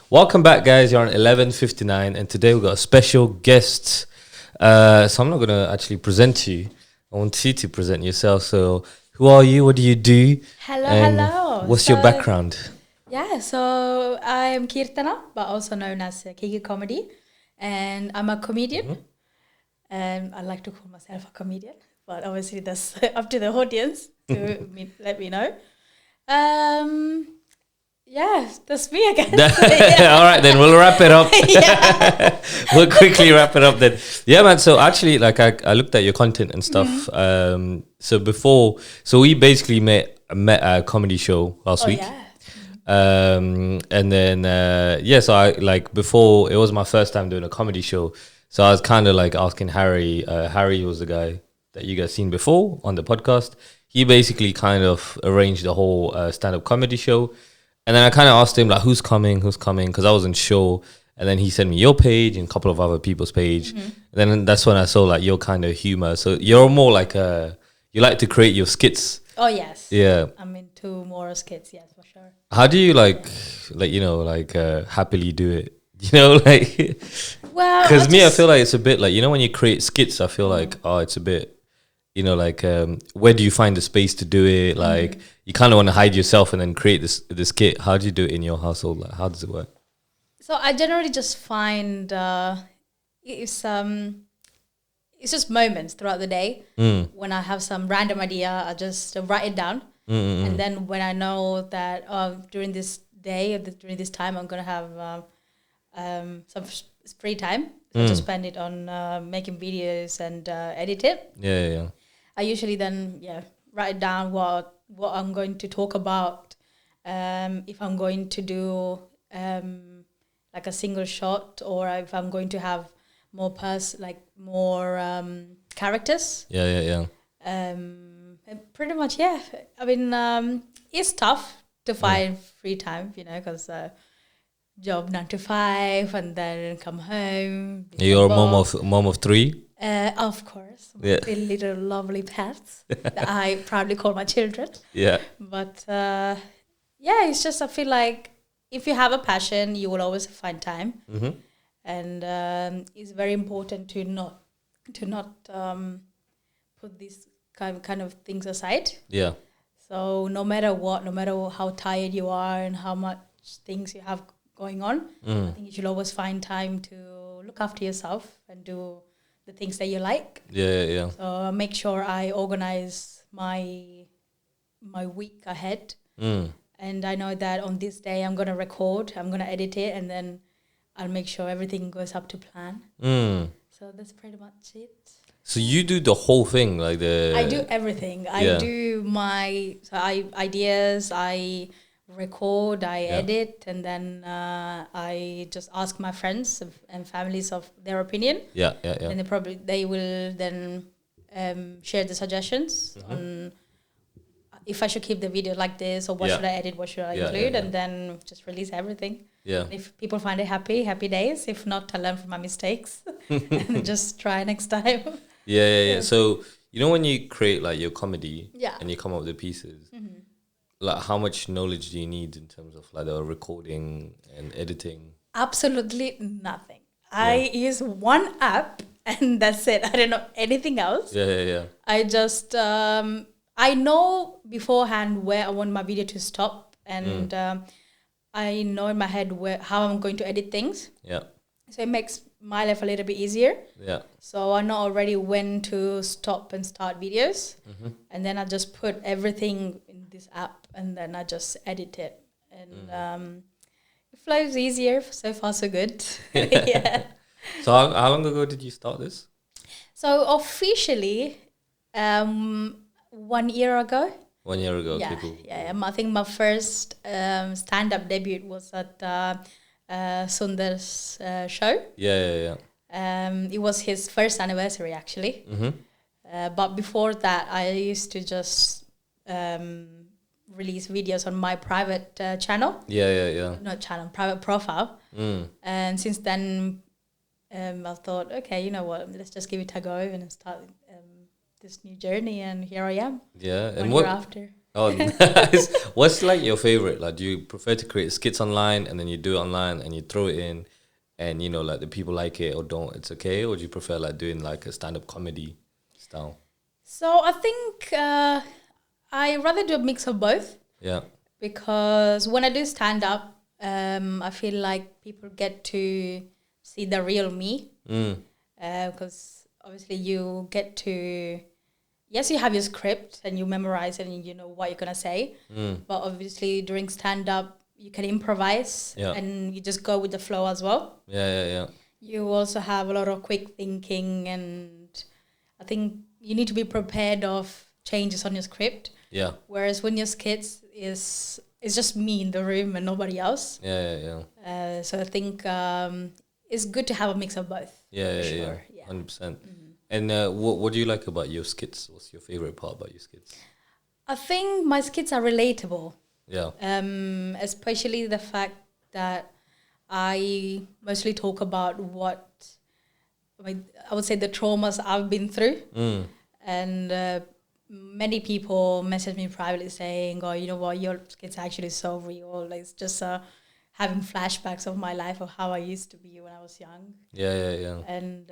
Welcome back, guys. You're on 11:59, and today we've got a special guest. So I'm not going to actually present you. I want you to present yourself. So, who are you? What do you do? Hello. What's your background? Yeah, so I'm Kirtana, but also known as Keekee Comedy, and I'm a comedian. And I like to call myself a comedian, but obviously that's up to the audience to let me know. Yeah, that's me, I guess. All right, then we'll wrap it up. We'll quickly wrap it up then. Yeah, man. So actually, like I looked at your content and stuff. So we basically met at a comedy show last week. Yeah. And then so I like before it was my first time doing a comedy show. So I was kind of like asking Harry. Harry was the guy that you guys seen before on the podcast. He basically kind of arranged the whole stand-up comedy show. And then I kind of asked him like, who's coming? Because I wasn't sure. And then he sent me your page and a couple of other people's page. And then that's when I saw like your kind of humor. So you're more like you like to create your skits. Oh, yes. Yeah. I'm into more skits, yes, for sure. How do you happily do it? Like, Well, because I feel like it's a bit like, when you create skits, I feel like, it's a bit, where do you find the space to do it? Like, you kind of want to hide yourself and then create this skit. How do you do it in your household? Like, how does it work? So I generally just find it's just moments throughout the day when I have some random idea. I just write it down, and then when I know that during this day or during this time I'm gonna have some free time, so I just spend it on making videos and edit it. Yeah. I usually then write down what I'm going to talk about. If I'm going to do like a single shot, or if I'm going to have more characters. Yeah. Pretty much, yeah. I mean, it's tough to find free time, because job 9 to 5 and then come home. You're a mom of 3. Of course, Yeah. three little lovely pets that I proudly call my children. Yeah. But it's just I feel like if you have a passion, you will always find time, and it's very important to not put these kind of things aside. Yeah. So no matter what, no matter how tired you are and how much things you have going on, I think you should always find time to look after yourself and do the things that you like. Yeah. So I make sure I organize my week ahead. And I know that on this day I'm going to record, I'm going to edit it, and then I'll make sure everything goes up to plan. So that's pretty much it. So you do the whole thing, like I do everything. I do ideas, I record, I edit, and then I just ask my friends and families of their opinion. Yeah. And they will then share the suggestions on if I should keep the video like this, or what should I edit, what should I include, and then just release everything. Yeah. If people find it happy days. If not, I learn from my mistakes and just try next time. Yeah. So, when you create like your comedy and you come up with the pieces, like how much knowledge do you need in terms of like the recording and editing? Absolutely nothing. I use one app and that's it. I don't know anything else. Yeah. I just I know beforehand where I want my video to stop, and I know in my head how I'm going to edit things. Yeah. So it makes my life a little bit easier. Yeah. So I know already when to stop and start videos, and then I just put everything in this app, and then I just edit it, and it flows easier. So far, so good. Yeah. So how long ago did you start this? So officially, 1 year ago. 1 year ago. Yeah, Okay, cool. yeah. I think my first stand-up debut was at Sundar's show. Yeah. It was his first anniversary, actually. But before that, I used to just release videos on my private channel. Yeah. Not channel, private profile. And since then, I thought, okay, you know what? Let's just give it a go and start this new journey. And here I am. Yeah. And 1 year after. Oh, nice. What's like your favorite? Like, do you prefer to create skits online and then you do it online and you throw it in, and you know, like the people like it or don't, it's okay? Or do you prefer like doing like a stand-up comedy style? So I think I rather do a mix of both, Yeah. because when I do stand up, I feel like people get to see the real me. Because obviously you get to, yes, you have your script and you memorize it and you know what you're gonna say, but obviously during stand up you can improvise, Yeah. and you just go with the flow as well. Yeah. You also have a lot of quick thinking, and I think you need to be prepared of changes on your script. Yeah. Whereas when your skits is it's just me in the room and nobody else. Yeah. So I think it's good to have a mix of both. Yeah. For sure. Yeah. 100%. And what do you like about your skits? What's your favorite part about your skits? I think my skits are relatable. Yeah. Especially the fact that I mostly talk about I would say the traumas I've been through. And many people message me privately saying, oh, you know what, your skits are actually so real. Like, it's just having flashbacks of my life, of how I used to be when I was young. Yeah. And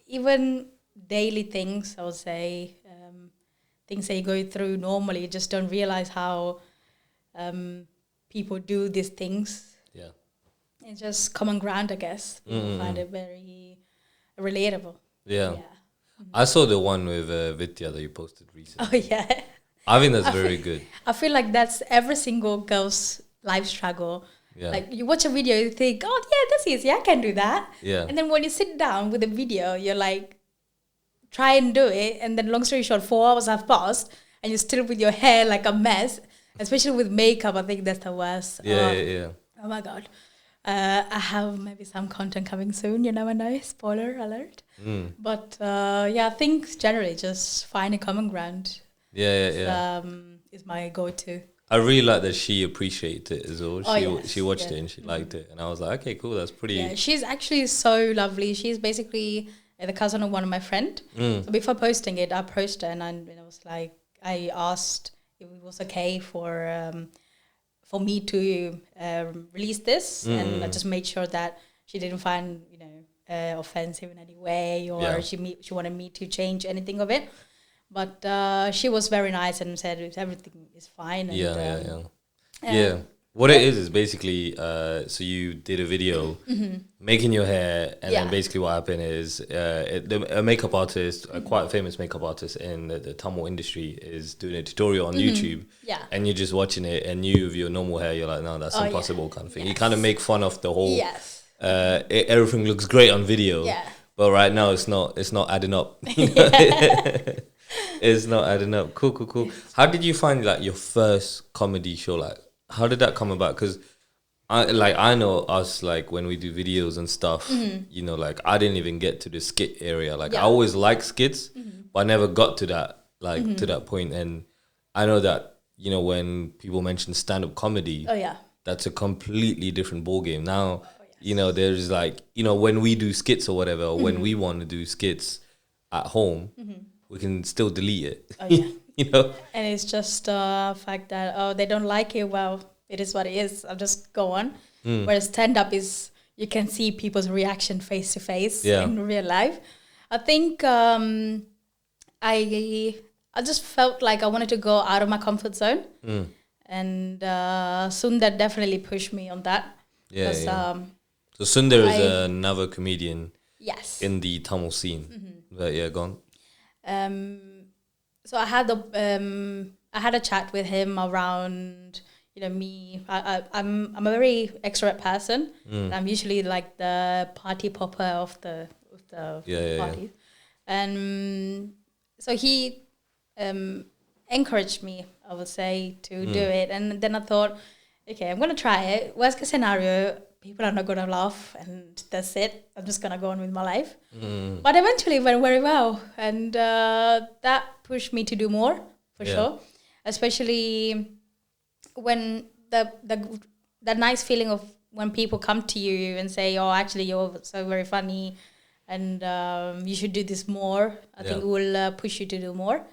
even daily things, I would say, things that you go through normally, you just don't realize how people do these things. Yeah. It's just common ground, I guess. People find it very relatable. Yeah. I saw the one with Vidya that you posted recently. Oh, yeah. I think that's very good. I feel like that's every single girl's life struggle. Yeah. Like, you watch a video, you think, oh, yeah, that's easy, I can do that. Yeah. And then when you sit down with a video, you're like, try and do it. And then long story short, 4 hours have passed and you're still with your hair like a mess. Especially with makeup, I think that's the worst. Yeah. Oh, my God. I have maybe some content coming soon, you never know, spoiler alert. But I think generally just finding common ground is my go-to. I really like that she appreciated it as well. She watched it and she liked it. And I was like, okay, cool, that's pretty... Yeah, she's actually so lovely. She's basically the cousin of one of my friends. So before posting it, I approached her and I was like, I asked if it was okay for me to release this, and I just made sure that she didn't find offensive in any way, or she wanted me to change anything of it. But she was very nice and said everything is fine. And, yeah. What it is basically, so you did a video making your hair, and then basically what happened is a makeup artist, a quite famous makeup artist in the Tamil industry, is doing a tutorial on YouTube. Yeah. And you're just watching it, and you with your normal hair, you're like, no, that's impossible kind of thing. You kind of make fun of the whole, everything looks great on video, but right now it's not adding up. It's not adding up. Cool. How did you find like your first comedy show? Like, how did that come about? Because I know us, like when we do videos and stuff, like I didn't even get to the skit area. Like I always liked skits, but I never got to that, to that point. And I know that, when people mention stand-up comedy, that's a completely different ballgame. Now, there's like, when we do skits or whatever, or when we want to do skits at home, we can still delete it. Oh, yeah. And it's just the fact that, they don't like it. Well, it is what it is. I'll just go on. Whereas stand-up is, you can see people's reaction face to face in real life. I think I just felt like I wanted to go out of my comfort zone. And Sundar definitely pushed me on that. So Sundar is another comedian in the Tamil scene. But go on. So I had a chat with him around, me. I'm a very extrovert person. I'm usually like the party popper of the party, and so he encouraged me, I would say, to do it. And then I thought, okay, I'm gonna try it. Worst case scenario, people are not gonna laugh, and that's it. I'm just gonna go on with my life. But eventually, it went very well, and that pushed me to do more for sure. Especially when the nice feeling of when people come to you and say, "Oh, actually, you're so very funny, and you should do this more." I think it will push you to do more.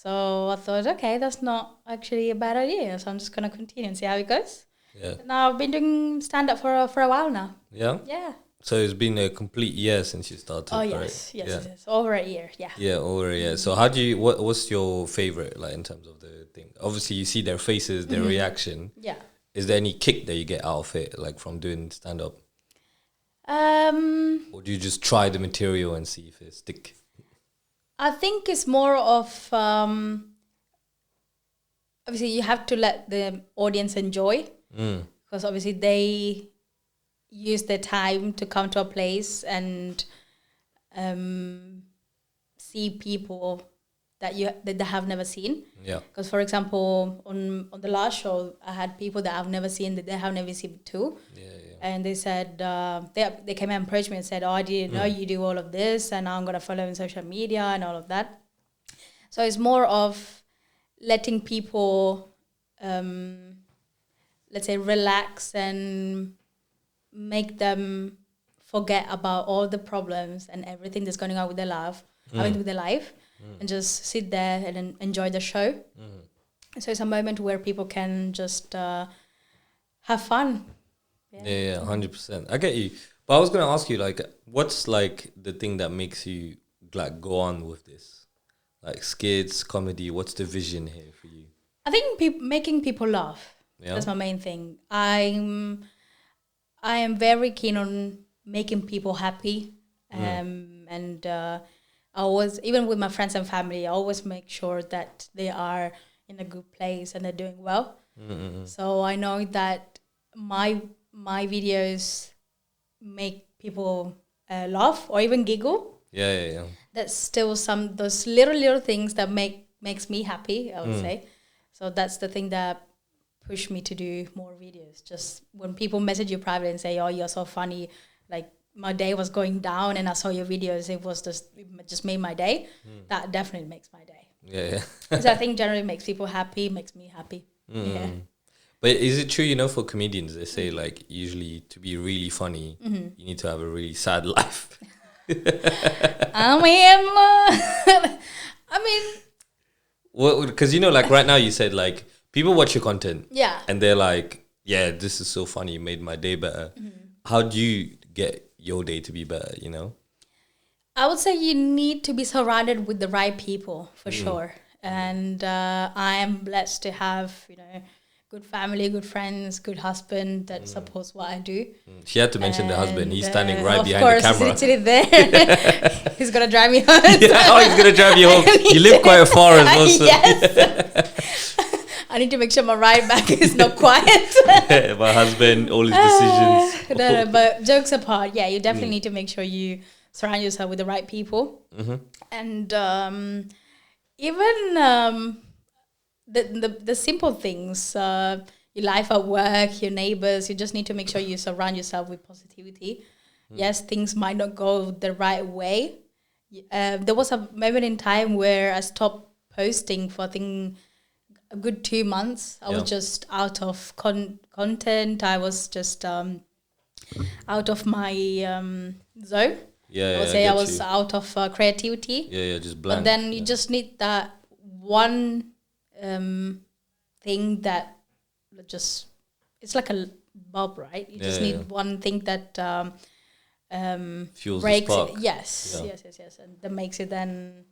So I thought, okay, that's not actually a bad idea. So I'm just gonna continue and see how it goes. Yeah. Now I've been doing stand up for a while now. Yeah. Yeah. So it's been a complete year since you started. Oh right? yes, Yeah. yes. Over a year. Yeah. Yeah, over a year. So how do you? What's your favorite like in terms of the thing? Obviously, you see their faces, their reaction. Yeah. Is there any kick that you get out of it, like from doing stand up, or do you just try the material and see if it stick? I think it's more of obviously you have to let the audience enjoy because obviously they use their time to come to a place and see people that they have never seen. Yeah. Because for example, on the last show, I had people that I've never seen that they have never seen too. Yeah. And they said they came and approached me and said, "Oh, I didn't know you do all of this, and I'm gonna follow in social media and all of that." So it's more of letting people, let's say, relax and make them forget about all the problems and everything that's going on with their life, with their life, and just sit there and enjoy the show. So it's a moment where people can just have fun. Yeah, 100%. I get you. But I was gonna ask you, like, what's like the thing that makes you like go on with this, like skits, comedy? What's the vision here for you? I think making people laugh. Yeah. That's my main thing. I am very keen on making people happy, and I always, even with my friends and family, I always make sure that they are in a good place and they're doing well. So I know that my videos make people laugh or even giggle. Yeah. That's still those little things that makes me happy, I would say. So that's the thing that pushed me to do more videos. Just when people message you privately and say, "Oh, you're so funny," like my day was going down and I saw your videos, it just made my day. That definitely makes my day. Yeah. So I think generally makes people happy, makes me happy. Yeah. But is it true, for comedians, they say, like, usually to be really funny, you need to have a really sad life. I mean, Well, because, like, right now you said, like, people watch your content. yeah. And they're like, yeah, this is so funny. It made my day better. How do you get your day to be better, I would say you need to be surrounded with the right people for sure. And I am blessed to have, good family, good friends, good husband that supports what I do. She had to mention the husband. He's standing right of behind course, the camera. he's literally there. He's going to drive me home. He's going to drive you home. You live quite far as well. So. Yes. I need to make sure my ride back is not quiet. My husband, all his decisions. No, but jokes apart, yeah, you definitely need to make sure you surround yourself with the right people. And even the simple things, your life at work, your neighbors, you just need to make sure you surround yourself with positivity. Yes, things might not go the right way. There was a moment in time where I stopped posting for, I think, a good 2 months. I was just out of content. I was just out of my zone. Yeah, I would say I was out of creativity. Yeah, just blank. But then you just need that one thing that just, it's like a bulb, right? You just need one thing that fuels breaks the spark. it. Yes. And that makes it then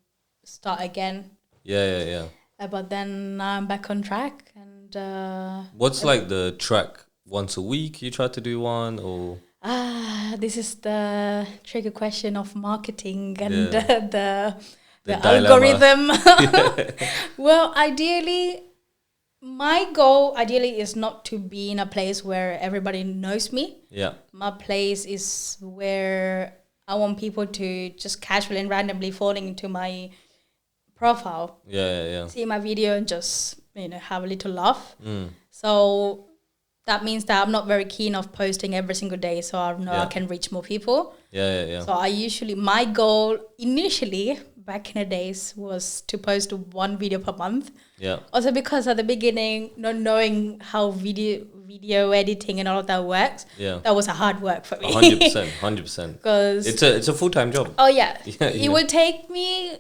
start again. Yeah. But then I'm back on track. And what's like the track? Once a week you try to do one, or? This is the tricky question of marketing and the dilemma. algorithm. Well, ideally, my goal is not to be in a place where everybody knows me. Yeah. My place is where I want people to just casually and randomly falling into my profile. Yeah. See my video and just, have a little laugh. So that means that I'm not very keen of posting every single day, so I know I can reach more people. Yeah. So my goal initially back in the days was to post one video per month. Yeah. Also because at the beginning, not knowing how video editing and all of that works, that was a hard work for me. 100%. Because it's a full-time job. Oh yeah. It would take me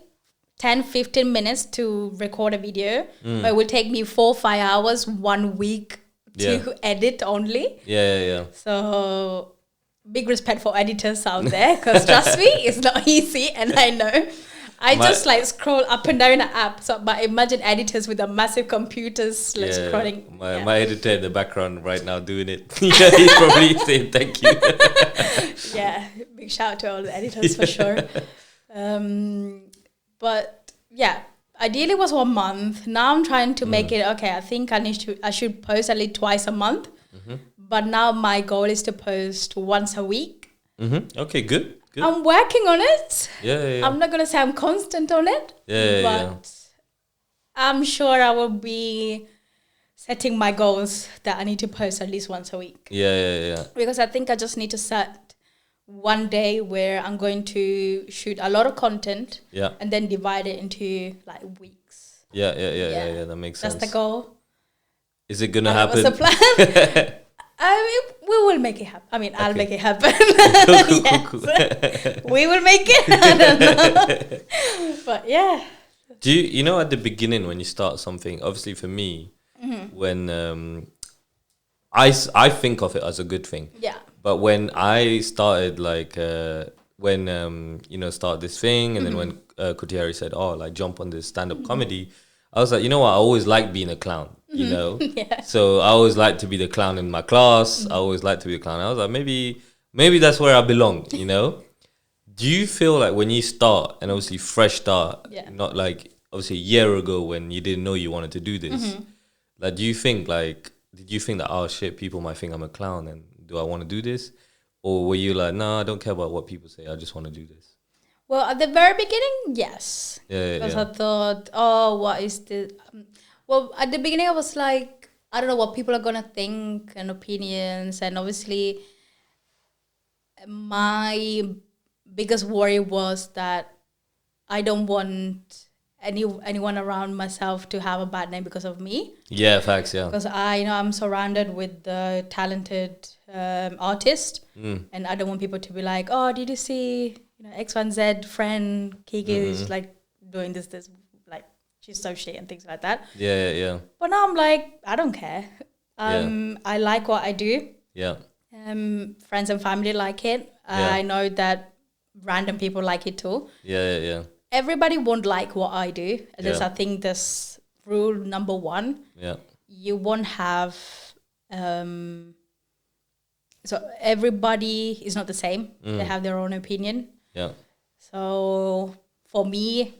10-15 minutes to record a video, but it will take me 4-5 hours 1 week to edit only. Yeah. So big respect for editors out there, because trust me, it's not easy, and I know. I just like scroll up and down the app. So, but imagine editors with a massive computers like scrolling. My editor in the background right now doing it. He's probably saying thank you. Yeah, big shout out to all the editors for sure. But yeah, ideally it was 1 month. Now I'm trying to make it okay. I think I should post at least twice a month. But now my goal is to post once a week. Okay, good. I'm working on it. Yeah. I'm not gonna say I'm constant on it. But I'm sure I will be setting my goals that I need to post at least once a week. Yeah. Because I think I just need to set one day where I'm going to shoot a lot of content. Yeah. And then divide it into like weeks. Yeah. That makes sense. That's the goal. Is it gonna happen? What's the plan? We will make it happen. I mean, I'll make it happen. Cool. We will make it. I don't know. But yeah. Do you know at the beginning when you start something, obviously for me, when I think of it as a good thing. Yeah. But when I started start this thing, and then when Kutiari said, like jump on this stand-up comedy, I was like, you know what, I always liked being a clown, you know? So I always liked to be the clown in my class. I always liked to be a clown. I was like, maybe that's where I belong, you know? Do you feel like when you start, and obviously fresh start, not like obviously a year ago when you didn't know you wanted to do this, like, did you think that, oh shit, people might think I'm a clown, and do I want to do this? Or were you like, no, I don't care about what people say, I just want to do this? Well, at the very beginning, yes. Because I thought, what is this? Well, at the beginning, I was like, I don't know what people are going to think and opinions. And obviously, my biggest worry was that I don't want anyone around myself to have a bad name because of me. Yeah, facts, yeah. Because I'm surrounded with the talented artists. And I don't want people to be like, oh, did you see... X1Z friend Keekee is like doing this like she's so shit and things like that. Yeah. But now I'm like, I don't care. I like what I do. Yeah. Friends and family like it. I know that random people like it too. Yeah. Everybody won't like what I do. I think this rule number 1. Yeah. You won't have so everybody is not the same. They have their own opinion. Yeah. So for me,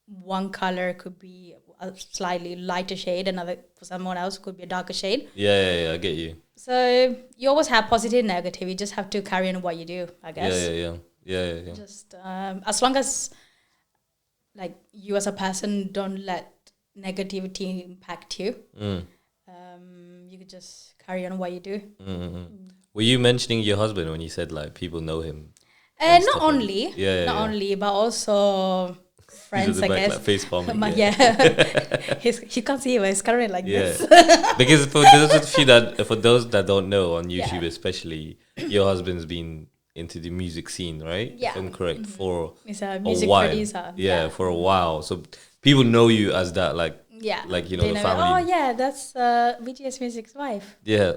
one color could be a slightly lighter shade, another for someone else could be a darker shade. Yeah, I get you. So you always have positive and negative. You just have to carry on what you do, I guess. Yeah. Just as long as like you as a person don't let negativity impact you, you could just carry on what you do. Were you mentioning your husband when you said like people know him? Not only, but also friends, I guess. Like face palming. He can't see it, but he's currently like this. Because for those that don't know on YouTube, especially, your husband's been into the music scene, right? Yeah. If I'm correct, for he's a music while. producer. Yeah, for a while. So people know you as that, like, like the family. Oh yeah, that's VGS Music's wife. Yeah.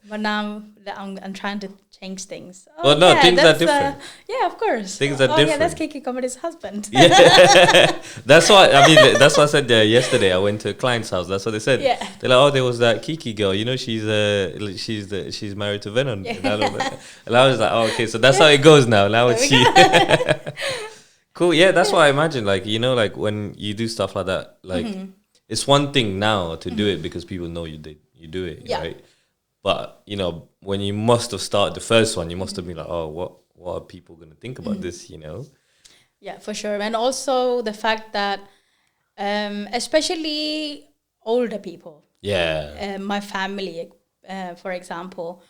But now I'm trying to change things. Things are different. Of course. Things are different. Yeah, that's Keekee Comedy's husband. That's why that's what I said there yesterday. I went to a client's house. That's what they said. Yeah. They're like, oh, there was that Keekee girl. You know, she's married to Venom. And I was like, oh, okay, so that's how it goes now. Now it's she. Cool. Yeah, that's what I imagine. Like, you know, like when you do stuff like that, like it's one thing now to do it because people know you do it, right? But you know, when you must have started the first one, you must have been like, oh, what are people going to think about this? You know? Yeah, for sure. And also the fact that, especially older people. Yeah. My family, for example.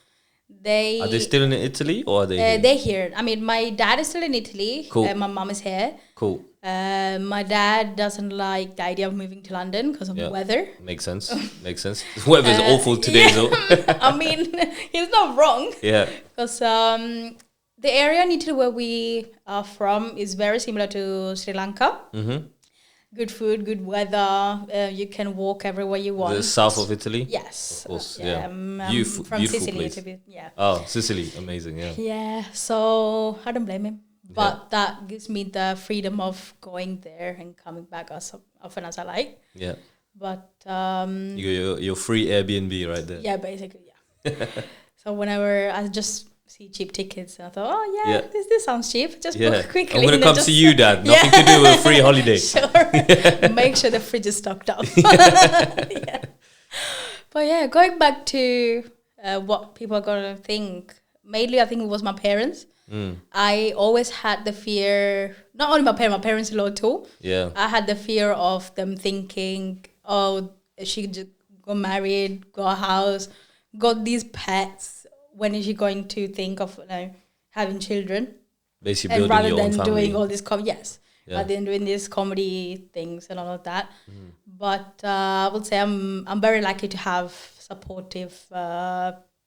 Are they still in Italy or are they here? They're here. I mean, my dad is still in Italy. Cool. My mom is here. Cool. My dad doesn't like the idea of moving to London because of the weather. Makes sense. The weather is awful today, though. I mean, he's not wrong. Yeah. Because the area in Italy where we are from is very similar to Sri Lanka. Mm-hmm. Good food, good weather. You can walk everywhere you want. The south of Italy? Yes. Of course, Yeah. yeah. I'm Beautiful, from beautiful Sicily. place. To be, yeah. Oh, Sicily. Amazing, yeah. Yeah. So I don't blame him. But Yeah. that gives me the freedom of going there and coming back as often as I like. Yeah. But You got your free Airbnb right there. yeah, basically, yeah. So whenever I just see cheap tickets, I thought, oh yeah, Yeah. this sounds cheap. Just Yeah. book quickly. I'm going and to then come to you, Dad. Nothing to do with a free holiday. Sure. Make sure the fridge is stocked up. Yeah. But yeah, going back to what people are going to think, mainly I think it was my parents. I always had the fear, not only my parents-in-law too. Yeah. I had the fear of them thinking, oh, she just got married, got a house, got these pets. When is she going to think of having children? Basically And building rather your own than family. doing all this, Yeah. rather than doing these comedy things and all of that. But I would say I'm very lucky to have supportive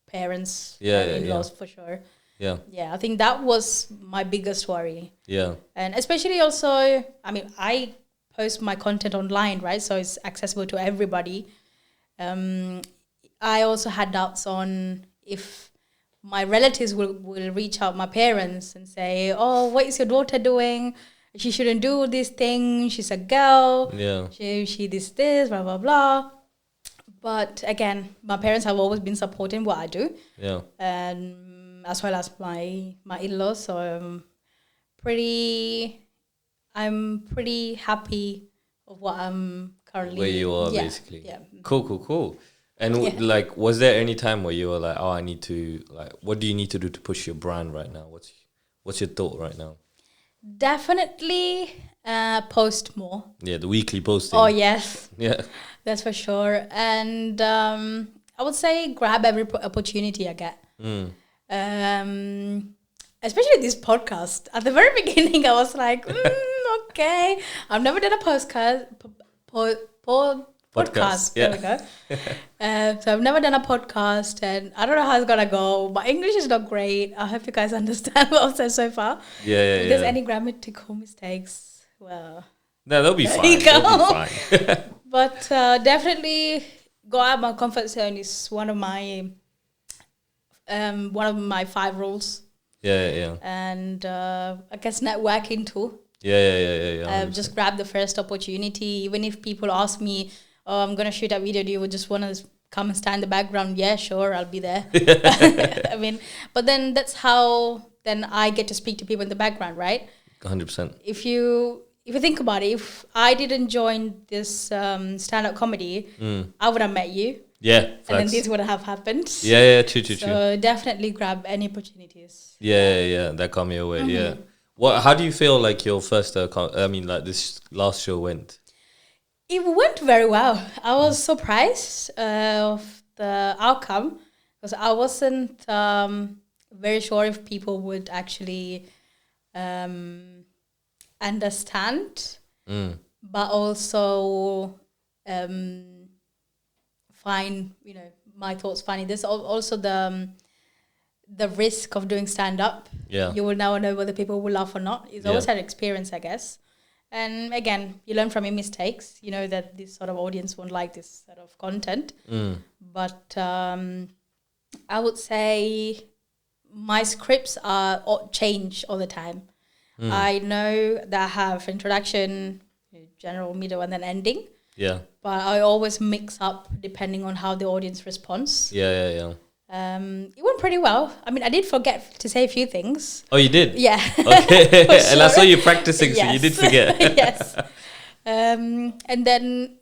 parents, in-laws for sure. Yeah. Yeah, I think that was my biggest worry. Yeah. And especially also, I mean, I post my content online, right? So it's accessible to everybody. I also had doubts on if my relatives will reach out my parents and say, oh, what is your daughter doing? She shouldn't do this thing. She's a girl. Yeah. She this, blah, blah, blah. But again, my parents have always been supporting what I do. Yeah. And as well as my in-laws. So I'm pretty happy of what I'm currently. Where you are, basically. Yeah. Cool. And like, was there any time where you were like, oh, I need to, like, what do you need to do to push your brand right now? What's your thought right now? Definitely post more. Yeah, the weekly posting. Oh, yes. Yeah. That's for sure. And I would say grab every opportunity I get. Especially this podcast. At the very beginning, I was like, okay. I've never done a podcast. Podcast. Yeah. There we go. So I've never done a podcast, and I don't know how it's gonna go. My English is not great. I hope you guys understand what I've said so far. Yeah. If there's any grammatical mistakes, well, No, they'll be there fine. you go. They'll be fine. But definitely go out of my comfort zone is one of my 5 rules. Yeah. And I guess networking too. Yeah. Just grab the first opportunity. Even if people ask me, oh, I'm going to shoot a video, do you just want to come and stand in the background? Yeah, sure, I'll be there. I mean, but then that's how then I get to speak to people in the background, right? 100%. If you think about it, if I didn't join this stand-up comedy, I would have met you. Yeah, and then this would have happened. Yeah, true. So definitely grab any opportunities. Yeah, that come your way. Yeah. How do you feel like your first? Like this last show went? It went very well. I was surprised of the outcome because I wasn't very sure if people would actually understand, but also find my thoughts funny. There's also the risk of doing stand-up. Yeah. You will never know whether people will laugh or not. It's always an experience, I guess. And again, you learn from your mistakes. You know that this sort of audience won't like this sort of content. But I would say my scripts are change all the time. I know that I have introduction, general, middle, and then ending. Yeah. But I always mix up depending on how the audience responds. Yeah. It went pretty well. I mean, I did forget to say a few things. Oh, you did? Yeah. Okay. Sure. And I saw you practicing, so you Yes. did forget. Yes. And then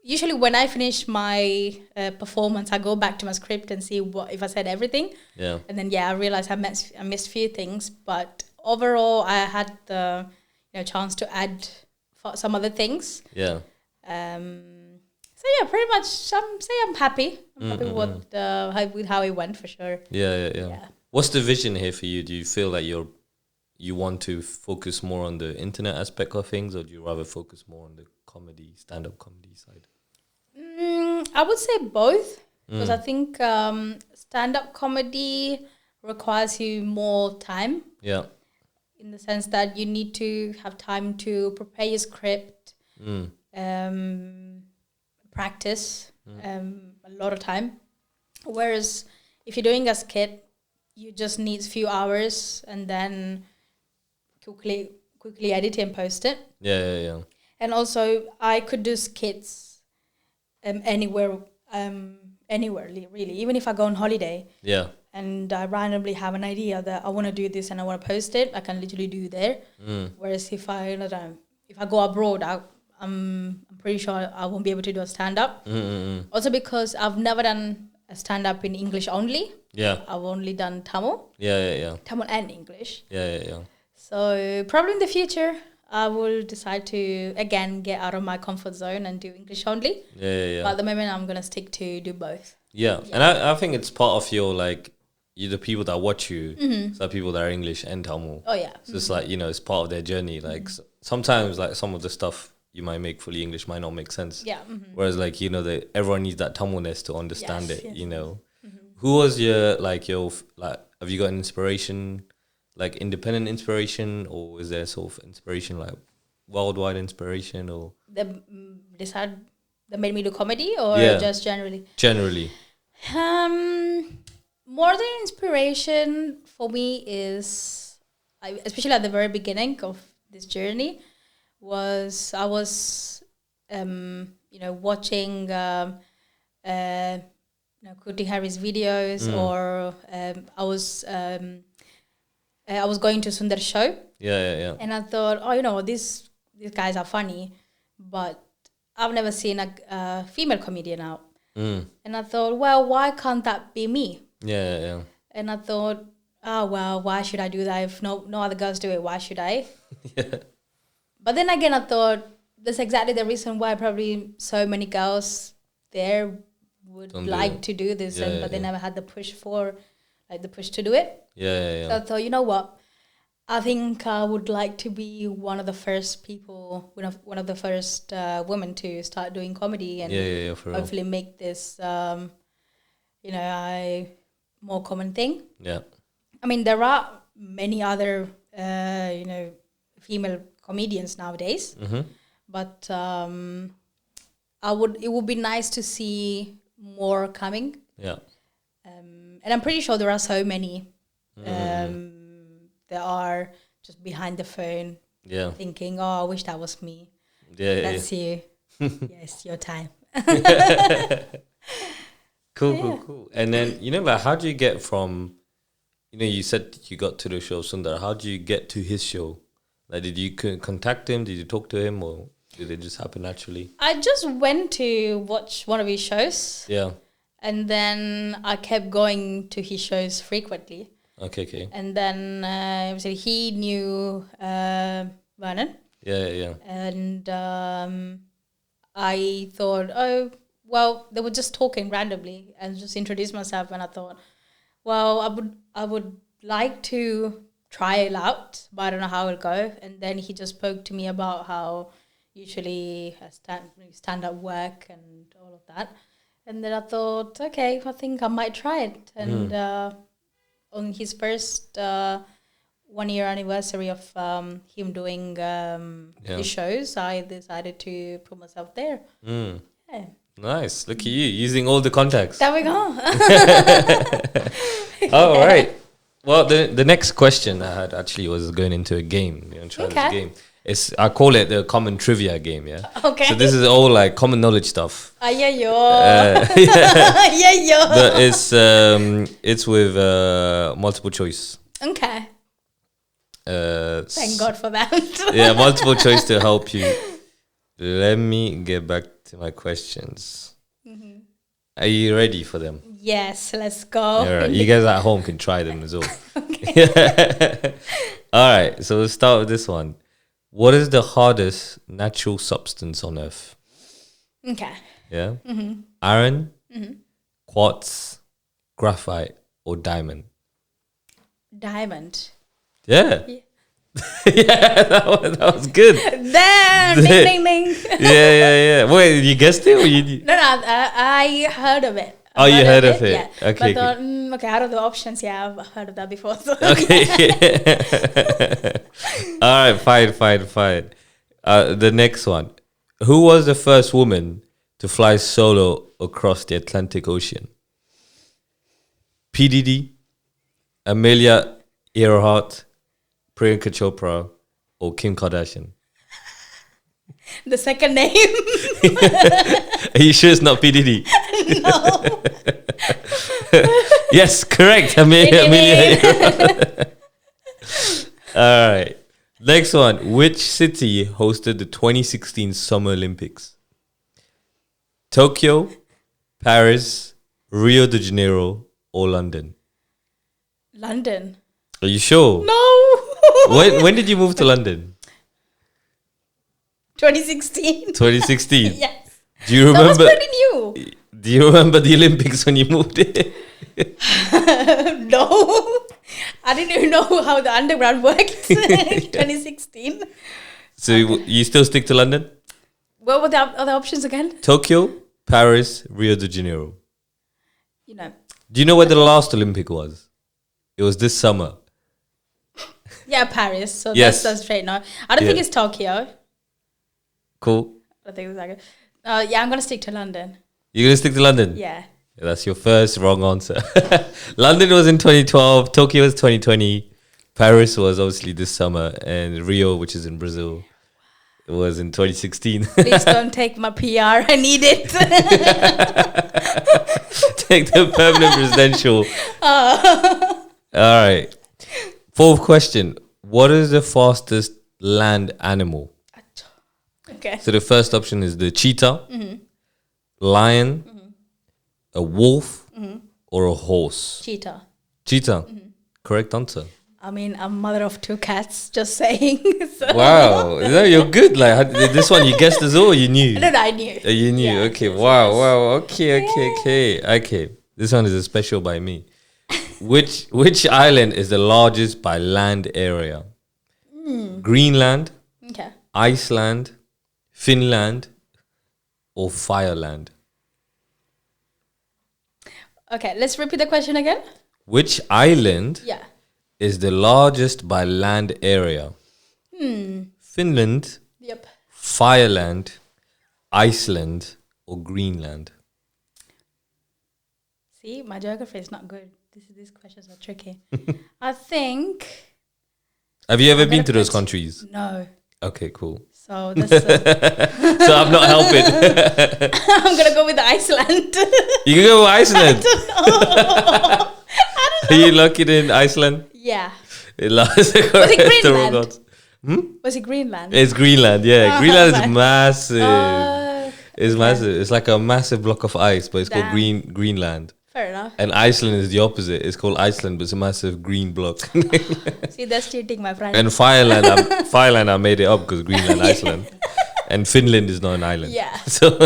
usually when I finish my performance, I go back to my script and see if I said everything. Yeah. And then, I realized I missed a few things. But overall, I had the chance to add some other things. Yeah. So yeah, pretty much. I'm happy. I'm happy with how it went for sure. Yeah. What's the vision here for you? Do you feel like you want to focus more on the internet aspect of things, or do you rather focus more on the stand-up comedy side? I would say both, because I think stand-up comedy requires you more time, Yeah. in the sense that you need to have time to prepare your script, practice, a lot of time. Whereas if you're doing a skit, you just need a few hours and then quickly edit and post it. Yeah. And also, I could do skits anywhere, really. Even if I go on holiday Yeah. and I randomly have an idea that I want to do this and I want to post it, I can literally do there. Whereas if I go abroad, I'm pretty sure I won't be able to do a stand-up. Also because I've never done a stand-up in English only. Yeah. I've only done Tamil. Yeah. Tamil and English. Yeah. So probably in the future, I will decide to, again, get out of my comfort zone and do English only. Yeah. But at the moment, I'm going to stick to do both. Yeah. And I think it's part of your, like, you the people that watch you, so people that are English and Tamil. Oh, yeah. So it's like, it's part of their journey. Like, sometimes, like, some of the stuff you might make fully English might not make sense. Yeah. Whereas, like, everyone needs that Tamilness to understand Yes, it, yes. Who was your, have you got an inspiration, like, independent inspiration, or is there sort of inspiration, like, worldwide inspiration, or? That made me do comedy, or just generally? Generally. More than inspiration for me is, especially at the very beginning of this journey, was I was, watching, Kuti Harry's videos, or I was going to Sundar show. Yeah. And I thought, these guys are funny, but I've never seen a female comedian out. And I thought, well, why can't that be me? Yeah. And I thought, why should I do that? If no other girls do it, why should I? Yeah. But then again, I thought that's exactly the reason why probably so many girls there would like to do this, but they never had the push to do it. Yeah. So I thought, you know what? I think I would like to be one of the first people, one of the first women to start doing comedy, and for hopefully make this, a more common thing. Yeah. I mean, there are many other, female comedians nowadays, but it would be nice to see more coming. Yeah. And I'm pretty sure there are so many. That are just behind the phone, thinking, "Oh, I wish that was me." Yeah, that's you. Yes, your time. Cool. And then like, how do you get from, you said you got to the show Sundar. How do you get to his show? Like, did you contact him? Did you talk to him, or did it just happen naturally? I just went to watch one of his shows. Yeah. And then I kept going to his shows frequently. Okay. And then obviously he knew Vernon. Yeah. And I thought, oh, well, they were just talking randomly and just introduced myself. And I thought, well, I would like to try it out, but I don't know how it'll go. And then he just spoke to me about how usually stand-up work and all of that. And then I thought, okay, I think I might try it. And on his first 1 year anniversary of him doing his shows, I decided to put myself there. Yeah. Nice. Look at you, using all the contacts. There we go. All right. Well, the next question I had actually was going into a game. Try this game. I call it the common trivia game, yeah? Okay. So this is all like common knowledge stuff. Yeah. But it's with multiple choice. Okay. Thank God for that. Yeah, multiple choice to help you. Let me get back to my questions. Are you ready for them? Yes, let's go. All right. You guys at home can try them as well. Okay. All right, so we'll start with this one. What is the hardest natural substance on Earth? Okay. Yeah? Iron, quartz, graphite, or diamond? Diamond. Yeah. Yeah, that was good. Damn! Ding, ding, ding. Yeah. Wait, you guessed it? Or you? No, I heard of it. Oh, you heard of it? Yeah. Okay. But I thought, okay, out of the options, yeah, I've heard of that before. So. Okay. All right. Fine. The next one. Who was the first woman to fly solo across the Atlantic Ocean? P. Diddy, Amelia Earhart, Priyanka Chopra, or Kim Kardashian? The second name. Are you sure it's not P. Diddy? No. Yes, correct. Amelia Earhart. All right. Next one. Which city hosted the 2016 Summer Olympics? Tokyo, Paris, Rio de Janeiro, or London? London. Are you sure? No. When did you move to London? 2016. 2016. Yes. Do you That was remember? pretty new. Do you remember the Olympics when you moved there? No. I didn't even know how the underground works in 2016. So you still stick to London? What were the other options again? Tokyo, Paris, Rio de Janeiro. You know. Do you know where the last Olympic was? It was this summer. Yeah, Paris. So Yes. that's straight now. I don't think it's Tokyo. Cool. I think it's like yeah, I'm gonna stick to London. You're gonna stick to London? Yeah. That's your first wrong answer. London was in 2012, Tokyo was 2020, Paris was obviously this summer, and Rio, which is in Brazil, was in 2016. Please don't take my PR. I need it. Take the permanent residential. All right. Fourth question. What is the fastest land animal? Okay. So the first option is the cheetah, lion, a wolf, or a horse. Cheetah. Cheetah. Correct answer. I mean, I'm mother of two cats, just saying. So. Wow. You're good. Like this one, you guessed as well. You knew. No, I knew. You knew. Yeah, Okay. yes, Wow. yes. Wow. Okay. This one is a special by me. Which island is the largest by land area? Greenland, Okay. Iceland, Finland, or Fireland? Okay, let's repeat the question again. Which island Yeah. is the largest by land area? Finland, Yep. Fireland, Iceland, or Greenland? See, my geography is not good. These questions are tricky. I think Have you ever I'm been gonna to those put- countries? no. Okay, cool. So that's, So I'm not helping. I'm gonna go with Iceland. You can go to Iceland. Are you locked in Iceland? Yeah. Was it Greenland? Was it Greenland? It's Greenland, yeah. Oh, Greenland is fine. massive. It's massive. It's like a massive block of ice, but it's called Damn. Greenland. Fair enough. And Iceland is the opposite. It's called Iceland, but it's a massive green block. See, that's cheating, my friend. And Fireland, I made it up because Greenland, Iceland. And Finland is not an island. Yeah. So,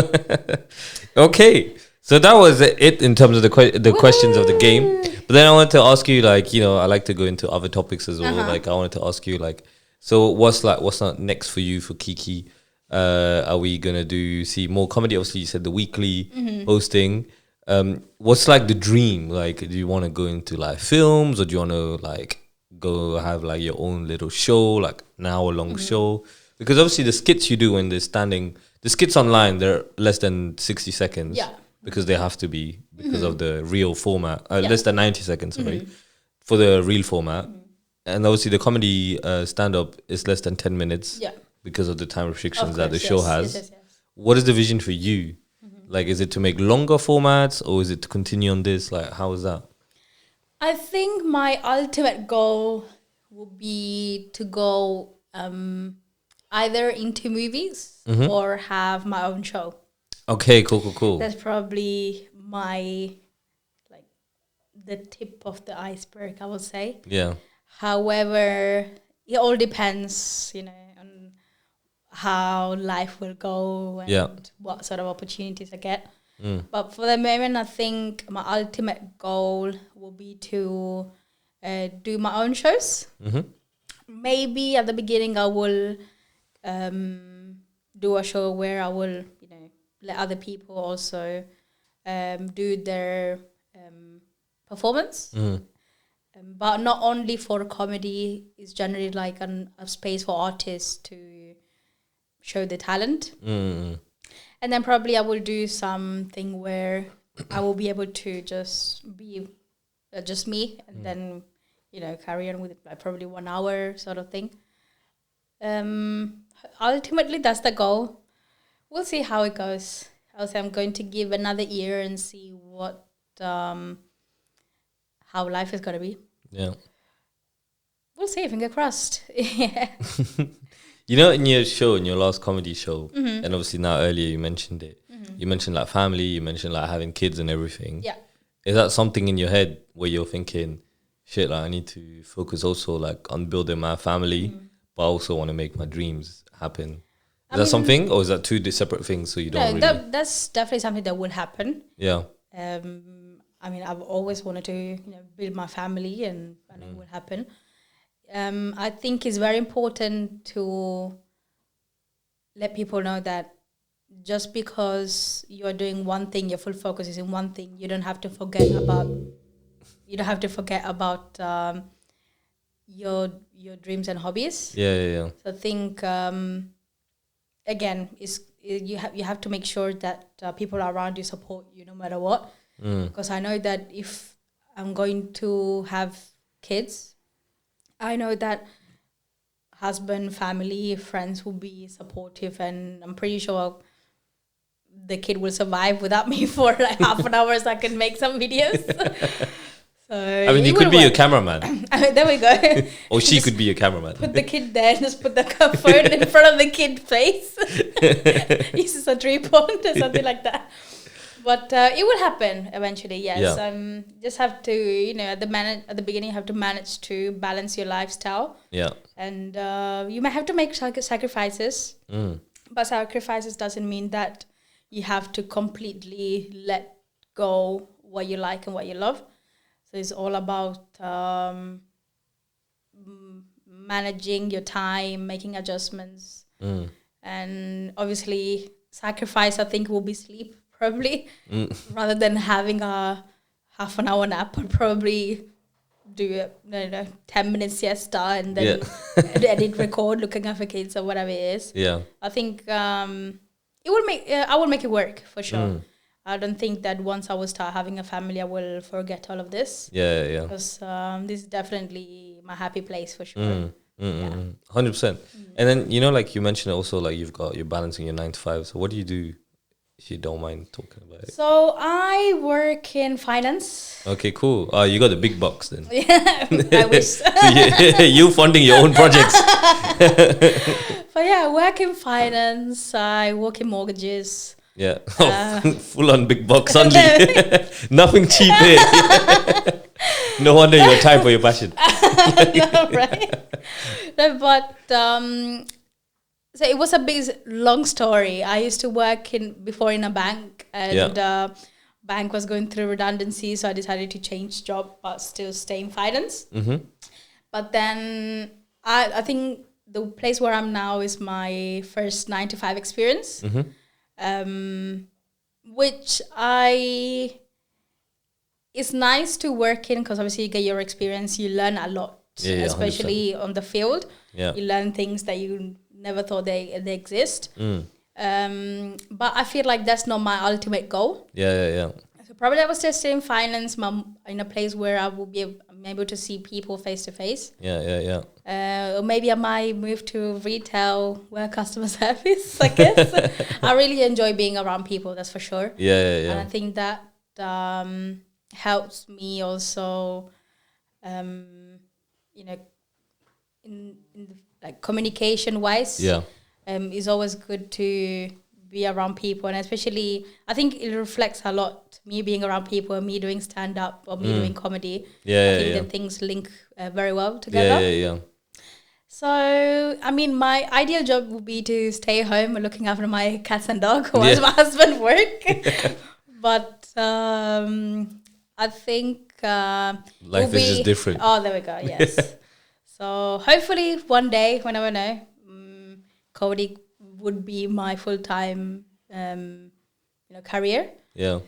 okay. So that was it in terms of the questions of the game. But then I wanted to ask you, like, you know, I like to go into other topics as well. Like, I wanted to ask you, like, so what's not next for you for Keekee? Are we gonna see more comedy? Obviously, you said the weekly hosting. What's like the dream? Like, do you want to go into like films, or do you want to like go have like your own little show, like an hour long show? Because obviously the skits you do when they're standing, the skits online, they're less than 60 seconds. Yeah. Because they have to be because of the real format. Less than 90 seconds, sorry, for the real format. And obviously the comedy stand up is less than 10 minutes. Yeah. Because of the time restrictions Of that the course, show yes, has. yes, yes. What is the vision for you? Like, is it to make longer formats, or is it to continue on this? Like, how is that? I think my ultimate goal would be to go either into movies or have my own show. Okay, cool. That's probably my, like, the tip of the iceberg, I would say. Yeah. However, it all depends, you know, on how life will go and what sort of opportunities I get. But for the moment, I think my ultimate goal will be to do my own shows. Maybe at the beginning I will do a show where I will, you know, let other people also do their performance. But not only for comedy, it's generally like a space for artists to show their talent. And then probably I will do something where I will be able to just be just me, and then, you know, carry on with like probably 1 hour sort of thing. Ultimately, that's the goal. We'll see how it goes. I'll say I'm going to give another year and see what how life is going to be. Yeah. We'll see. Finger crossed. Yeah. You know, in your show, in your last comedy show, and obviously now earlier you mentioned it. You mentioned like family. You mentioned like having kids and everything. Yeah. Is that something in your head where you're thinking, shit, like I need to focus also like on building my family, but I also want to make my dreams happen? Is that something, or is that two separate things? So you don't really. That's definitely something that will happen. Yeah. I mean, I've always wanted to, you know, build my family, and it will happen. I think it's very important to let people know that just because you're doing one thing, your full focus is in one thing, you don't have to forget about your dreams and hobbies. Yeah. So I think again, you have to make sure that people around you support you no matter what. Because I know that if I'm going to have kids, I know that husband, family, friends will be supportive, and I'm pretty sure the kid will survive without me for like half an hour, so I can make some videos. So I mean, you could be a cameraman. There we go. Or she could be a cameraman. Put the kid there, just put the phone in front of the kid's face. Uses a tripod or something like that. But it will happen eventually, yes. Yeah. Just have to, you know, at the beginning, you have to manage to balance your lifestyle. Yeah. And you may have to make sacrifices. But sacrifices doesn't mean that you have to completely let go what you like and what you love. So it's all about managing your time, making adjustments. And obviously, sacrifice, I think, will be sleep, probably. Rather than having a half an hour nap, I'd probably do a 10-minute siesta and then edit, record, looking after kids or whatever it is. Yeah. I think it will make I will make it work for sure. I don't think that once I will start having a family, I will forget all of this. Yeah. Because this is definitely my happy place for sure. 100%. And then, you know, like you mentioned also, like you're balancing your 9 to 5. So what do you do, if you don't mind talking about it? So I work in finance. Okay, cool. You got the big box then. Yeah, I wish. So you funding your own projects. But yeah, I work in finance. I work in mortgages. Yeah. Full on big box only. Nothing cheap here. No wonder you're time for your passion. No, right? No, but so it was a long story. I used to work before in a bank, and bank was going through redundancy, so I decided to change job but still stay in finance. But then I think the place where I'm now is my first 9 to 5 experience, which it's nice to work in because obviously you get your experience, you learn a lot, especially 100%. On the field. Yeah. You learn things that you never thought they exist. But I feel like that's not my ultimate goal. Yeah. So probably I will still stay in finance, in a place where I will be able to see people face to face. Yeah. Or maybe I might move to retail, where customer service, I guess. I really enjoy being around people, that's for sure. Yeah. And I think that helps me also, you know, in like communication wise. Yeah. It's always good to be around people, and especially I think it reflects a lot, me being around people and me doing stand-up or me doing comedy. I think that things link very well together. Yeah. So, I mean, my ideal job would be to stay home and looking after my cats and dog while my husband work. But I think life is just different. Oh, there we go. Yes. So hopefully one day, when I know, comedy would be my full-time, career. Yeah.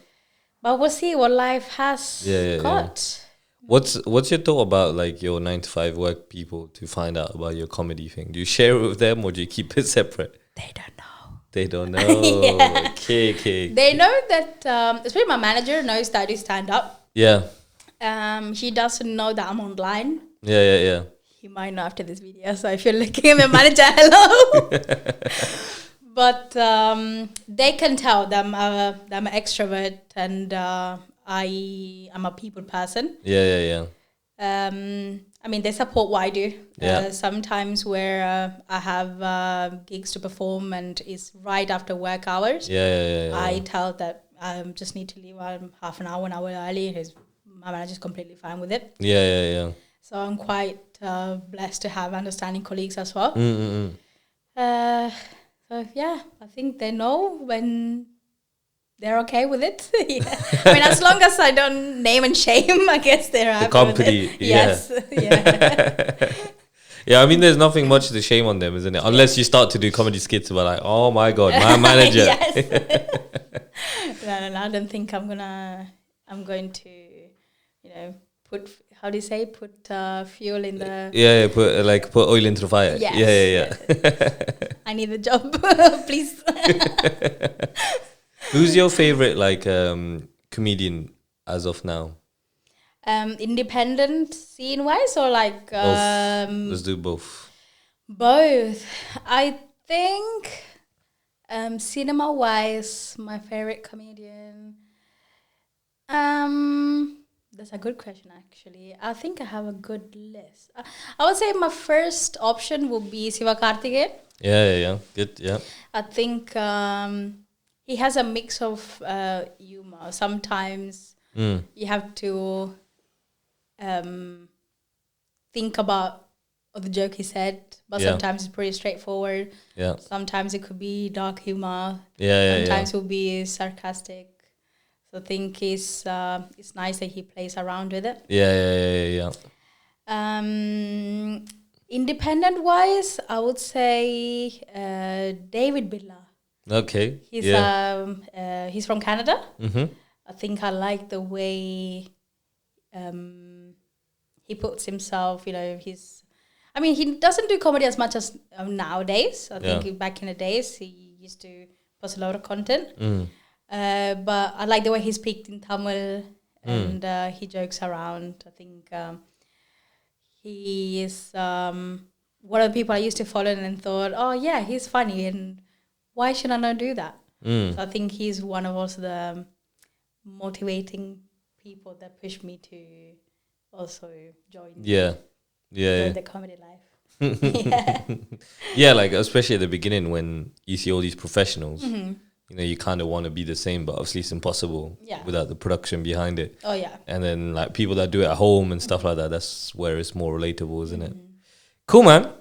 But we'll see what life has Yeah. got. What's your thought about like your 9 to 5 work people to find out about your comedy thing? Do you share it with them or do you keep it separate? They don't know. They don't know. Yeah. Okay. They know that, especially my manager knows that I do stand up. Yeah. He doesn't know that I'm online. Yeah. He might know after this video, so if you're looking at my manager, hello. But they can tell that I'm an extrovert and I am a people person. Yeah. I mean, they support what I do. Yeah. Sometimes where I have gigs to perform and it's right after work hours. Yeah. I tell that I just need to leave half an hour, early. My manager's completely fine with it. Yeah. So I'm quite blessed to have understanding colleagues as well. So yeah, I think they know when they're okay with it. Yeah. I mean, as long as I don't name and shame, I guess they're happy The company, with it. Yes. Yeah. Yeah, I mean, there's nothing much to shame on them, isn't it? Unless you start to do comedy skits about like, oh my god, my manager. No, I don't think I'm going to, put, how do you say, put fuel in the... Yeah, put oil into the fire. Yes, Yeah. I need a job, please. Who's your favorite comedian as of now? Independent scene wise or like Let's do both. Both. I think cinema wise, my favorite comedian. That's a good question actually. I think I have a good list. I would say my first option would be Siva Karthikeyan. Yeah. Good. Yeah. I think he has a mix of humor. Sometimes you have to think about the joke he said, but sometimes it's pretty straightforward. Yeah. Sometimes it could be dark humor. Yeah. Sometimes it will be sarcastic. So I think it's nice that he plays around with it. Yeah. Independent wise, I would say David Billa. Okay. He's from Canada. Mm-hmm. I think I like the way he puts himself. He doesn't do comedy as much as nowadays. I think back in the days he used to post a lot of content. But I like the way he speaks in Tamil and he jokes around. I think he is one of the people I used to follow and thought, oh yeah, he's funny and why should I not do that? So I think he's one of also the motivating people that push me to also join the comedy life. Yeah, like especially at the beginning when you see all these professionals, you kind of want to be the same, but obviously it's impossible without the production behind it. Oh yeah. And then like people that do it at home and stuff like that, that's where it's more relatable, isn't it? Cool, man.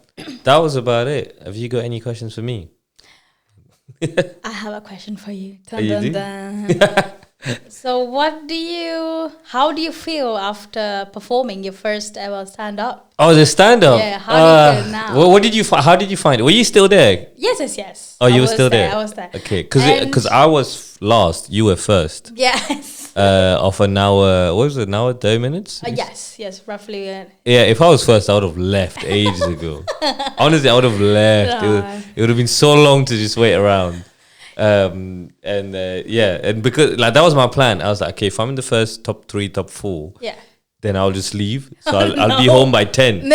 That was about it. Have you got any questions for me? I have a question for you. Oh, you do? So how do you feel after performing your first ever stand-up? Oh, the stand-up? Yeah, how do you feel now? How did you find it? Were you still there? Yes. Oh, you were still there? I was there. Okay, because I was last, you were first. Yes. Of an hour, what was it, an hour, 30 minutes? Yes, roughly. Yeah, if I was first, I would have left ages ago. Honestly, I would have left. It would have been so long to just wait around. And because like that was my plan. I was like, okay, if I'm in the first top 3, top 4, then I'll just leave. So I'll be home by 10.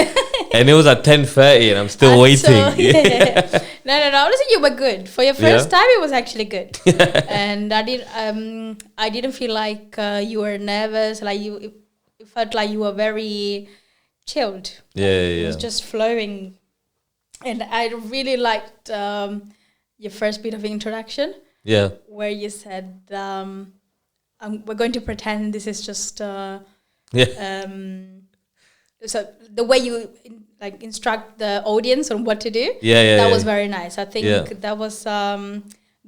And it was at 10:30 and I'm still waiting. No. Honestly, you were good. For your first time, it was actually good. And I didn't feel like you were nervous. Like it felt like you were very chilled. It was just flowing. And I really liked your first bit of introduction. Yeah. Where you said, we're going to pretend this is just... so the way you instruct the audience on what to do, that was very nice. I think that was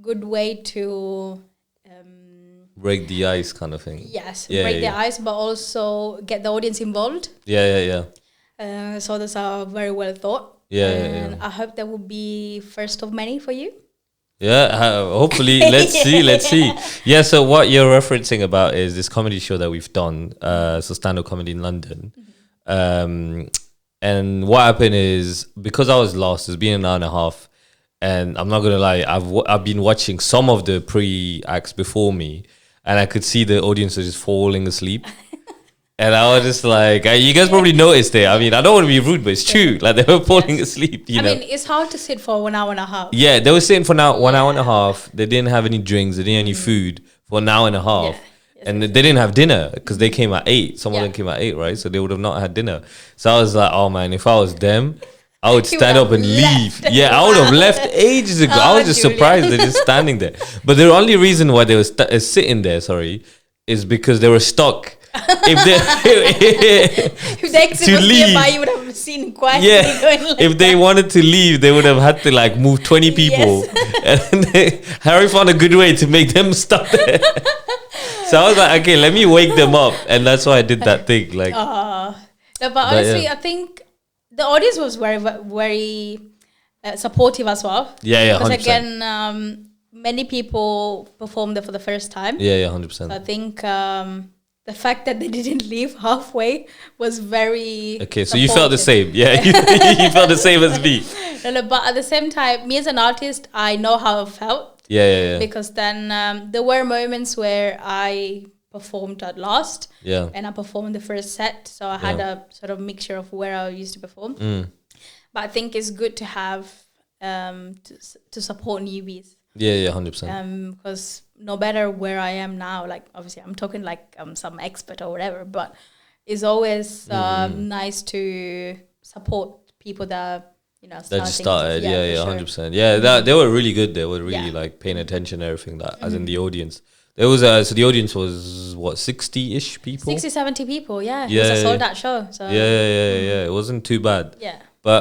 good way to break the ice kind of thing. Yes, break the ice, but also get the audience involved. So that's very well thought. I hope that will be first of many for you. Yeah, hopefully, let's see. Yeah, so what you're referencing about is this comedy show that we've done, so stand-up comedy in London. Um, and what happened is, because I was lost, it's been an hour and a half, and I'm not gonna lie, I've been watching some of the pre-acts before me, and I could see the audience was just falling asleep. And I was just like, you guys probably noticed it. I mean, I don't want to be rude, but it's true. Like, they were falling asleep, you know. I mean, it's hard to sit for 1 hour and a half. Yeah, they were sitting for now 1 hour and a half. They didn't have any drinks. They didn't have any food for an hour and a half. Yeah. Yes, And they didn't have dinner because they came at 8. Some of them came at 8, right? So they would have not had dinner. So I was like, oh man, if I was them, I would You stand would up and have leave. left. Yeah, I would have left ages ago. I Oh, was just Julian. surprised they're just standing there. But the only reason why they were sitting there, is because they were stuck. If If the exit to was leave. nearby, you would have seen quietly yeah, going like if they wanted to leave, they would have had to like move 20 people. And Harry found a good way to make them stop there. So I was like, okay, let me wake them up, and that's why I did that thing. Like, No, but honestly, I think the audience was very, very supportive as well. yeah, Because 100%. again, many people performed there for the first time. Yeah, 100%. So I think the fact that they didn't leave halfway was very Okay, so you felt the supportive. same. Yeah, you felt the same as me. No, but at the same time, me as an artist, I know how I felt. Yeah. Because then there were moments where I performed at last. Yeah. And I performed the first set. So I had a sort of mixture of where I used to perform. But I think it's good to have to support newbies. Yeah, 100%. Because no matter where I am now, like obviously I'm talking like some expert or whatever, but it's always nice to support people that That just started. Yeah, for 100%. Yeah, they were really good. They were really like paying attention to everything that, as in the audience. There was so the audience was what, 60-ish people. 60, 70 people. Yeah, Yeah, it was a sold out show. So Yeah. It wasn't too bad. yeah. But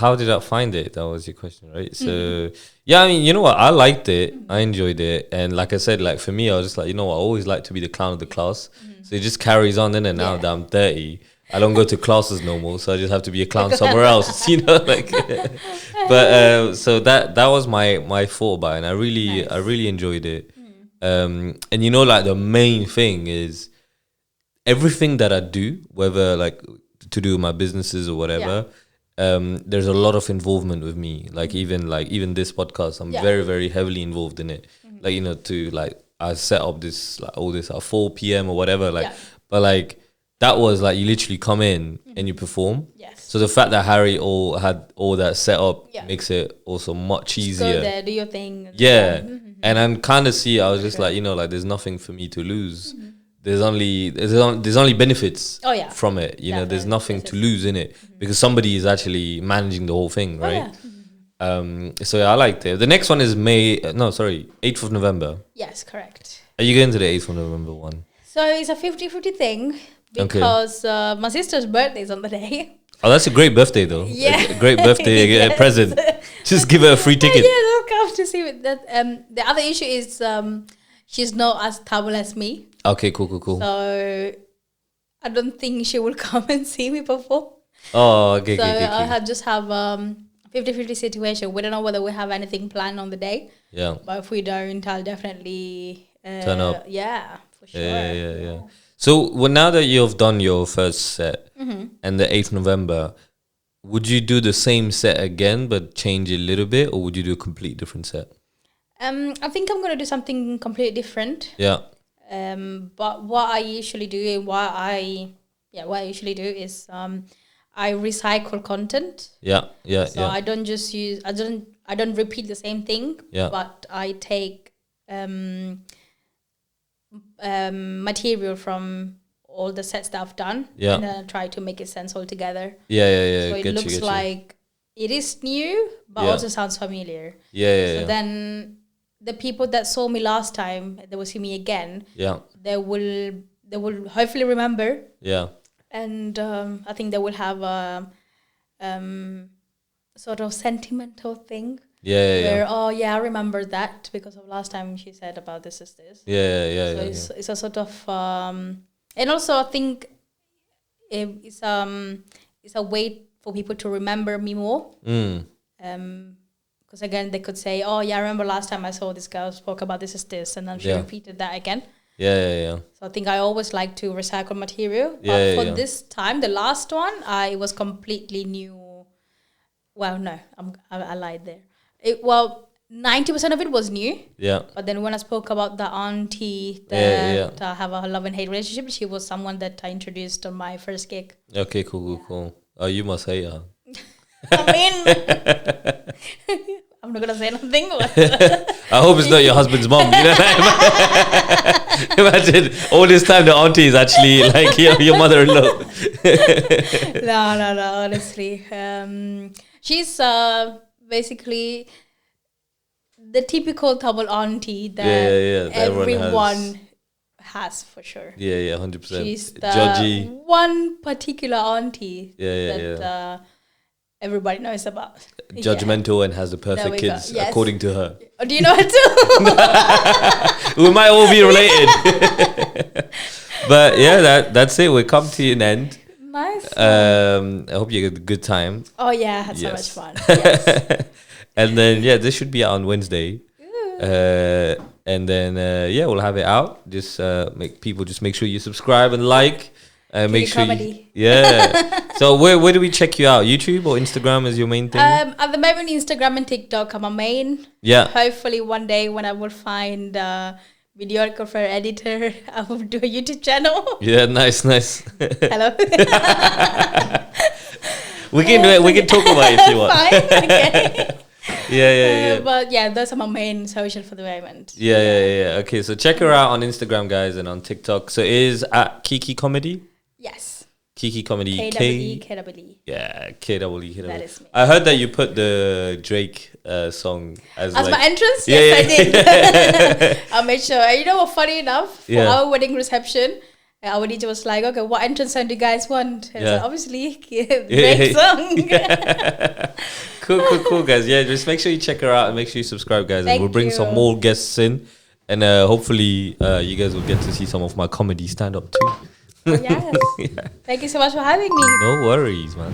how did I find it? That was your question, right? So yeah, I mean, you know what? I liked it. I enjoyed it, and like I said, like for me, I was just like, you know what? I always like to be the clown of the class. So it just carries on. And now that I'm 30, I don't go to classes no more, so I just have to be a clown somewhere else, like. But so that was my thought about it, and I really enjoyed it. And like the main thing is everything that I do, whether like to do with my businesses or whatever. There's a lot of involvement with me. Like even this podcast, I'm very, very heavily involved in it. Like, I set up this all this at 4 p.m. or whatever. But like that was like you literally come in and you perform. Yes. So the fact that Harry had all that set up makes it also much Just easier. go there, do your thing. Yeah. And I'm kind of I was just like, like there's nothing for me to lose. There's only benefits from it. There's nothing to lose in it because somebody is actually managing the whole thing, right? So I liked it. The next one is 8th of November. Yes, correct. Are you going to the 8th of November one? So it's a 50-50 thing because my sister's birthday is on the day. Oh, that's a great birthday though. Yeah. A great birthday present. Just give her a free ticket. Yeah, they'll come to see it. The other issue is she's not as tall as me. Okay, cool. So I don't think she will come and see me perform. Oh, okay. So I just have 50-50 situation. We don't know whether we have anything planned on the day. Yeah. But if we don't, I'll definitely turn up. Yeah, for sure. Yeah. So now that you've done your first set and the 8th November, would you do the same set again but change it a little bit, or would you do a complete different set? I think I'm gonna do something completely different. Yeah. But what I usually do and what I usually do is I recycle content. Yeah. So I don't just I don't repeat the same thing. Yeah. But I take material from all the sets that I've done. Yeah. And then I try to make it sense all together. Yeah. So it looks like it is new, but also sounds familiar. Yeah. So then the people that saw me last time, they will see me again. Yeah. They will hopefully remember. Yeah. And I think they will have a sort of sentimental thing. Yeah. I remember that because of last time she said about this is this. Yeah. So it's a sort of and also I think it's a way for people to remember me more. Because again, they could say, "Oh yeah, I remember last time I saw this girl spoke about this is this," and then she repeated that again. Yeah. So I think I always like to recycle material. Yeah, But for this time, the last one, it was completely new. Well, no, I lied there. 90% of it was new. Yeah. But then when I spoke about the auntie that I have a love and hate relationship, she was someone that I introduced on my first gig. Okay, cool. Oh, you must hate her. I mean, I'm not gonna say nothing. I hope it's not your husband's mom. You know, imagine all this time the auntie is actually like your mother-in-law. No. Honestly, she's basically the typical Tamil auntie that everyone has for sure. Yeah, 100%. She's the judgy one particular auntie that everybody knows about. Judgmental and has the perfect kids, according to her. Oh, do you know her too? We might all be related. But yeah, that's it. We come to an end. Nice. I hope you had a good time. Oh yeah, I had so much fun. Yes. And then this should be out on Wednesday. And then we'll have it out. Just make sure you subscribe and like. Make sure Comedy. So where do we check you out? YouTube or Instagram is your main thing? At the moment, Instagram and TikTok are my main. Yeah. Hopefully one day when I will find a videographer, editor, I will do a YouTube channel. Yeah, nice. Hello. We can talk about it if you want. Fine. Okay. Yeah. But yeah, those are my main social for the moment. Yeah. Okay, so check her out on Instagram, guys, and on TikTok. So it is at Keekee Comedy. Yes. Keekee Comedy. K-E-E. Yeah, K-E-E. That is me. I heard that you put the Drake song as my entrance? Yeah, yes, I did. I made sure. And you know what, funny enough, for our wedding reception, our DJ was like, okay, what entrance song do you guys want? And so obviously, Drake song. Cool, guys. Yeah, just make sure you check her out and make sure you subscribe, guys. And we'll bring some more guests in. And hopefully, you guys will get to see some of my comedy stand-up too. Yes. Thank you so much for having me. No worries, man.